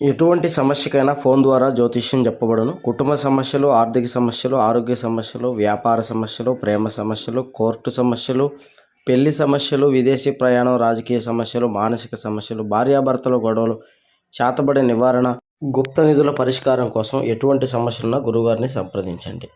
ఎటువంటి సమస్యకైనా ఫోన్ ద్వారా జ్యోతిష్యం చెప్పబడును. కుటుంబ సమస్యలు, ఆర్థిక సమస్యలు, ఆరోగ్య సమస్యలు, వ్యాపార సమస్యలు, ప్రేమ సమస్యలు, కోర్టు సమస్యలు, పెళ్లి సమస్యలు, విదేశీ ప్రయాణం, రాజకీయ సమస్యలు, మానసిక సమస్యలు, భార్యాభర్తల గొడవలు, చేతబడి నివారణ, గుప్త నిధుల పరిష్కారం కోసం ఎటువంటి సమస్యలున్నా గురుగారిని సంప్రదించండి.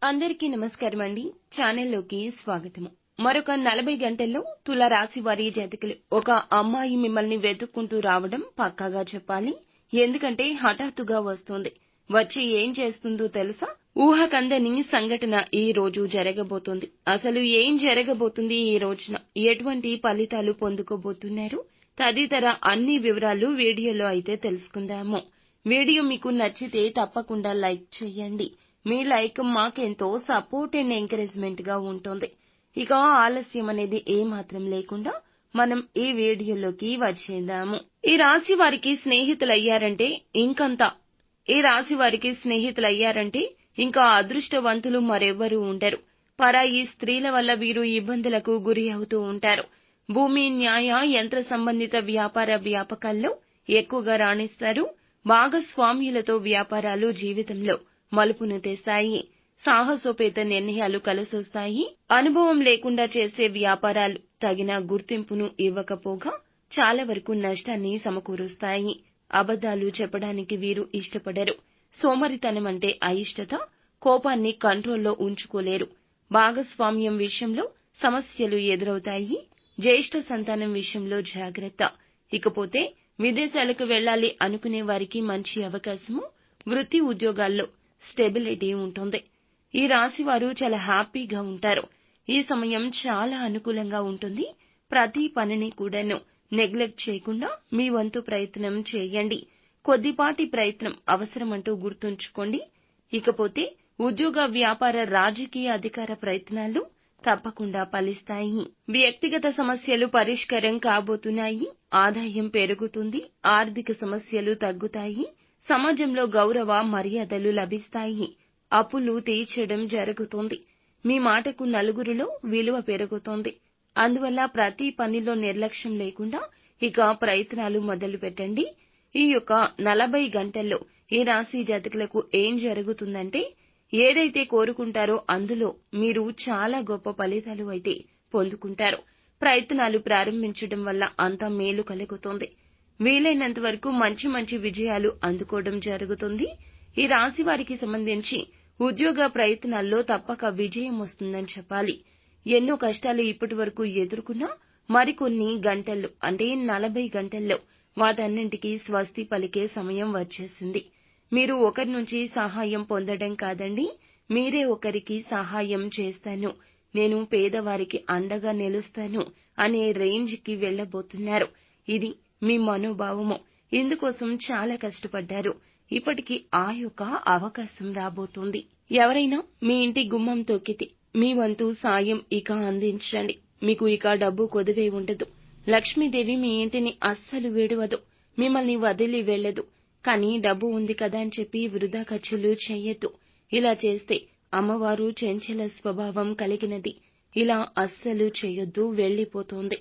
అందరికీ నమస్కారం అండి. ఛానల్లోకి స్వాగతము. మరొక 40 గంటల్లో తుల రాశి వారి జాతకులు ఒక అమ్మాయి మిమ్మల్ని వెతుక్కుంటూ రావడం పక్కాగా చెప్పాలి. ఎందుకంటే హఠాత్తుగా వస్తుంది. వచ్చి ఏం చేస్తుందో తెలుసా? ఊహకందని సంఘటన ఈ రోజు జరగబోతోంది. అసలు ఏం జరగబోతుంది ఈ రోజున, ఎటువంటి ఫలితాలు పొందుకోబోతున్నారు తదితర అన్ని వివరాలు వీడియోలో అయితే తెలుసుకుందాము. వీడియో మీకు నచ్చితే తప్పకుండా లైక్ చేయండి. మీ లైక్ మాకెంతో సపోర్ట్ అండ్ ఎంకరేజ్మెంట్ గా ఉంటుంది. ఇక ఆలస్యం అనేది ఏమాత్రం లేకుండా మనం ఈ వీడియోలోకి వచ్చేద్దాము. ఈ రాశి వారికి స్నేహితులయ్యారంటే ఇంకంతా. ఈ రాశి వారికి స్నేహితులయ్యారంటే ఇంకా అదృష్టవంతులు మరెవ్వరూ ఉండరు. పరాయి స్త్రీల వల్ల వీరు ఇబ్బందులకు గురి అవుతూ ఉంటారు. భూమి, న్యాయ, యంత్ర సంబంధిత వ్యాపార వ్యాపకాల్లో ఎక్కువగా రాణిస్తారు. భాగస్వామ్యులతో వ్యాపారాలు జీవితంలో మలుపును తెస్తాయి. సాహసోపేత నిర్ణయాలు కలిసొస్తాయి. అనుభవం లేకుండా చేసే వ్యాపారాలు తగిన గుర్తింపును ఇవ్వకపోగా చాలా వరకు నష్టాన్ని సమకూరుస్తాయి. అబద్ధాలు చెప్పడానికి వీరు ఇష్టపడరు. సోమరితనం అంటే అయిష్టత, కోపాన్ని కంట్రోల్లో ఉంచుకోలేరు. భాగస్వామ్యం విషయంలో సమస్యలు ఎదురవుతాయి. జ్యేష్ఠ సంతానం విషయంలో జాగ్రత్త. ఇకపోతే విదేశాలకు వెళ్లాలి అనుకునే వారికి మంచి అవకాశము. వృత్తి ఉద్యోగాల్లో స్టెబిలిటీ ఉంటుంది. ఈ రాశి వారు చాలా హ్యాపీగా ఉంటారు. ఈ సమయం చాలా అనుకూలంగా ఉంటుంది. ప్రతి పనిని కూడాను నెగ్లెక్ట్ చేయకుండా మీ వంతు ప్రయత్నం చేయండి. కొద్దిపాటి ప్రయత్నం అవసరమంటూ గుర్తుంచుకోండి. ఇకపోతే ఉద్యోగ, వ్యాపార, రాజకీయ, అధికార ప్రయత్నాలు తప్పకుండా ఫలిస్తాయి. వ్యక్తిగత సమస్యలు పరిష్కారం కాబోతున్నాయి. ఆదాయం పెరుగుతుంది. ఆర్థిక సమస్యలు తగ్గుతాయి. సమాజంలో గౌరవ మర్యాదలు లభిస్తాయి. అప్పులు తీర్చడం జరుగుతుంది. మీ మాటకు నలుగురిలో విలువ పెరుగుతోంది. అందువల్ల ప్రతి పనిలో నిర్లక్ష్యం లేకుండా ఇక ప్రయత్నాలు మొదలు పెట్టండి. ఈ యొక్క 40 గంటల్లో ఈ రాశి జాతకులకు ఏం జరుగుతుందంటే, ఏదైతే కోరుకుంటారో అందులో మీరు చాలా గొప్ప ఫలితాలు అయితే పొందుకుంటారు. ప్రయత్నాలు ప్రారంభించడం వల్ల అంతా మేలు కలుగుతుంది. వీలైనంత వరకు మంచి మంచి విజయాలు అందుకోవడం జరుగుతుంది. ఈ రాశి వారికి సంబంధించి ఉద్యోగ ప్రయత్నాల్లో తప్పక విజయం వస్తుందని చెప్పాలి. ఎన్నో కష్టాలు ఇప్పటి వరకు ఎదుర్కొన్నా మరికొన్ని గంటల్లో అంటే 40 గంటల్లో వాటన్నింటికీ స్వస్తి పలికే సమయం వచ్చేసింది. మీరు ఒకరి నుంచి సహాయం పొందడం కాదండి, మీరే ఒకరికి సహాయం చేస్తాను, నేను పేదవారికి అండగా నిలుస్తాను అనే రేంజ్కి వెళ్లబోతున్నారు. ఇది మీ మనోభావము. ఇందుకోసం చాలా కష్టపడ్డారు. ఇప్పటికి ఆ యొక్క అవకాశం రాబోతోంది. ఎవరైనా మీ ఇంటి గుమ్మం తొక్కితే మీ వంతు సాయం ఇక అందించండి. మీకు ఇక డబ్బు కొదువే ఉండదు. లక్ష్మీదేవి మీ ఇంటిని అస్సలు విడవదు. మిమ్మల్ని వదిలి వెళ్లదు. కానీ డబ్బు ఉంది కదా అని చెప్పి వృధా ఖర్చులు చేయొద్దు. ఇలా చేస్తే అమ్మవారు చంచల స్వభావం కలిగినది. ఇలా అస్సలు చేయొద్దు, వెళ్లిపోతోంది.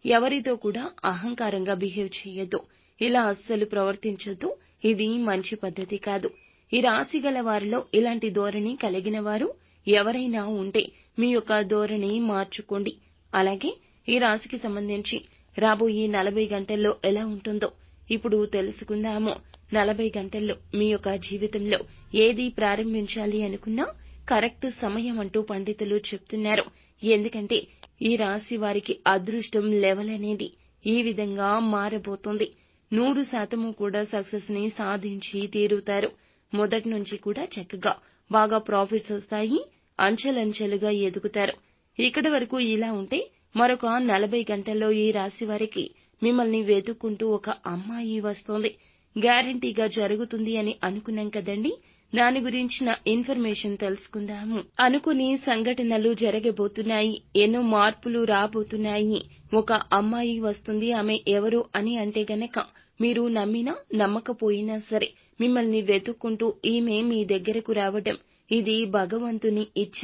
ఎవరితో కూడా అహంకారంగా బిహేవ్ చేయొద్దు. ఇలా అస్సలు ప్రవర్తించొద్దు. ఇది మంచి పద్ధతి కాదు. ఈ రాశి గల వారిలో ఇలాంటి ధోరణి కలిగిన వారు ఎవరైనా ఉంటే మీ యొక్క ధోరణి మార్చుకోండి. అలాగే ఈ రాశికి సంబంధించి రాబోయే 40 గంటల్లో ఎలా ఉంటుందో ఇప్పుడు తెలుసుకుందాము. 40 గంటల్లో మీ యొక్క జీవితంలో ఏది ప్రారంభించాలి అనుకున్నా కరెక్ట్ సమయం అంటూ పండితులు చెప్తున్నారు. ఎందుకంటే ఈ రాశి వారికి అదృష్టం లెవెల్ అనేది ఈ విధంగా మారబోతోంది. 100% కూడా సక్సెస్ ని సాధించి తీరుతారు. మొదటి నుంచి కూడా చక్కగా బాగా ప్రాఫిట్స్ వస్తాయి. అంచెలంచెలుగా ఎదుగుతారు. ఇక్కడి వరకు ఇలా ఉంటే మరొక 40 గంటల్లో ఈ రాశి వారికి మిమ్మల్ని వెతుక్కుంటూ ఒక అమ్మాయి వస్తోంది. గ్యారంటీగా జరుగుతుంది అని అనుకున్నాం కదండి. దాని గురించిన ఇన్ఫర్మేషన్ తెలుసుకుందాము. అనుకుని సంఘటనలు జరగబోతున్నాయి. ఎన్నో మార్పులు రాబోతున్నాయి. ఒక అమ్మాయి వస్తుంది. ఆమె ఎవరు అని అంటే గనక మీరు నమ్మినా నమ్మకపోయినా సరే మిమ్మల్ని వెతుక్కుంటూ ఈమె మీ దగ్గరకు రావడం ఇది భగవంతుని ఇచ్ఛ.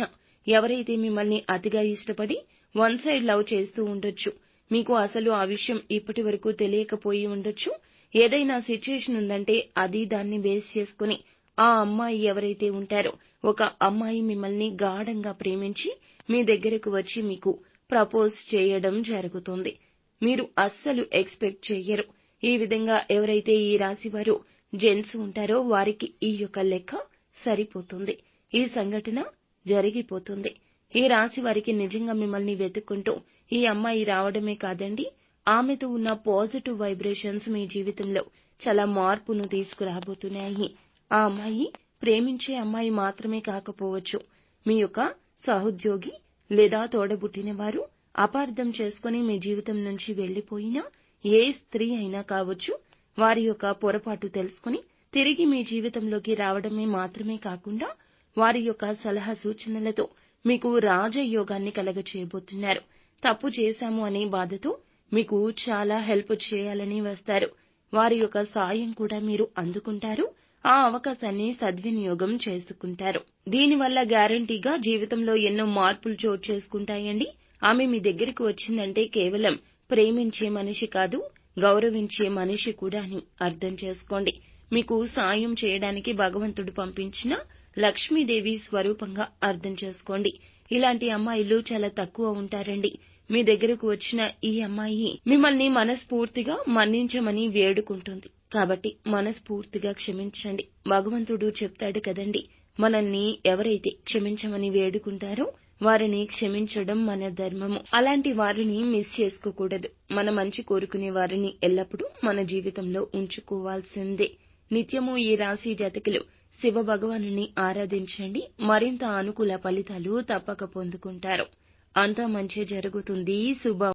ఎవరైతే మిమ్మల్ని అతిగా ఇష్టపడి వన్ సైడ్ లవ్ చేస్తూ ఉండొచ్చు, మీకు అసలు ఆ విషయం ఇప్పటి వరకు తెలియకపోయి ఉండొచ్చు. ఏదైనా సిచ్యుయేషన్ ఉందంటే అది దాన్ని బేస్ చేసుకుని ఆ అమ్మాయి ఎవరైతే ఉంటారో ఒక అమ్మాయి మిమ్మల్ని గాఢంగా ప్రేమించి మీ దగ్గరకు వచ్చి మీకు ప్రపోజ్ చేయడం జరుగుతుంది. మీరు అస్సలు ఎక్స్పెక్ట్ చెయ్యరు. ఈ విధంగా ఎవరైతే ఈ రాశి వారు జెంట్స్ ఉంటారో వారికి ఈ యొక్క లెక్క సరిపోతుంది. ఈ సంఘటన జరిగిపోతుంది. ఈ రాశి వారికి నిజంగా మిమ్మల్ని వెతుక్కుంటూ ఈ అమ్మాయి రావడమే కాదండి, ఆమెతో ఉన్న పాజిటివ్ వైబ్రేషన్స్ మీ జీవితంలో చాలా మార్పును తీసుకురాబోతున్నాయి. ఆ అమ్మాయి ప్రేమించే అమ్మాయి మాత్రమే కాకపోవచ్చు. మీ యొక్క సహోద్యోగి లేదా తోడబుట్టిన వారు అపార్థం చేసుకుని మీ జీవితం నుంచి వెళ్లిపోయిన ఏ స్త్రీ అయినా కావచ్చు. వారి యొక్క పొరపాటు తెలుసుకుని తిరిగి మీ జీవితంలోకి రావడమే మాత్రమే కాకుండా వారి యొక్క సలహా సూచనలతో మీకు రాజయోగాన్ని కలగచేయబోతున్నారు. తప్పు చేశాము అనే బాధతో మీకు చాలా హెల్ప్ చేయాలని వస్తారు. వారి యొక్క సాయం కూడా మీరు అందుకుంటారు. ఆ అవకాశాన్ని సద్వినియోగం చేసుకుంటారు. దీనివల్ల గ్యారంటీగా జీవితంలో ఎన్నో మార్పులు చోటు చేసుకుంటాయండి. ఆమె మీ దగ్గరికి వచ్చిందంటే కేవలం ప్రేమించే మనిషి కాదు, గౌరవించే మనిషి కూడా అని అర్థం చేసుకోండి. మీకు సాయం చేయడానికి భగవంతుడు పంపించిన లక్ష్మీదేవి స్వరూపంగా అర్థం చేసుకోండి. ఇలాంటి అమ్మాయిలు చాలా తక్కువ ఉంటారండి. మీ దగ్గరకు వచ్చిన ఈ అమ్మాయి మిమ్మల్ని మనస్ఫూర్తిగా మన్నించమని వేడుకుంటుంది. కాబట్టి మనస్ఫూర్తిగా క్షమించండి. భగవంతుడు చెప్తాడు కదండి, మనల్ని ఎవరైతే క్షమించమని వేడుకుంటారో వారిని క్షమించడం మన ధర్మము. అలాంటి వారిని మిస్ చేసుకోకూడదు. మన మంచి కోరుకునే వారిని ఎల్లప్పుడూ మన జీవితంలో ఉంచుకోవాల్సిందే. నిత్యము ఈ రాశి జాతకులు శివ భగవానుని ఆరాధించండి. మరింత అనుకూల ఫలితాలు తప్పక పొందుకుంటారు. అంతా మంచి జరుగుతుంది. శుభం.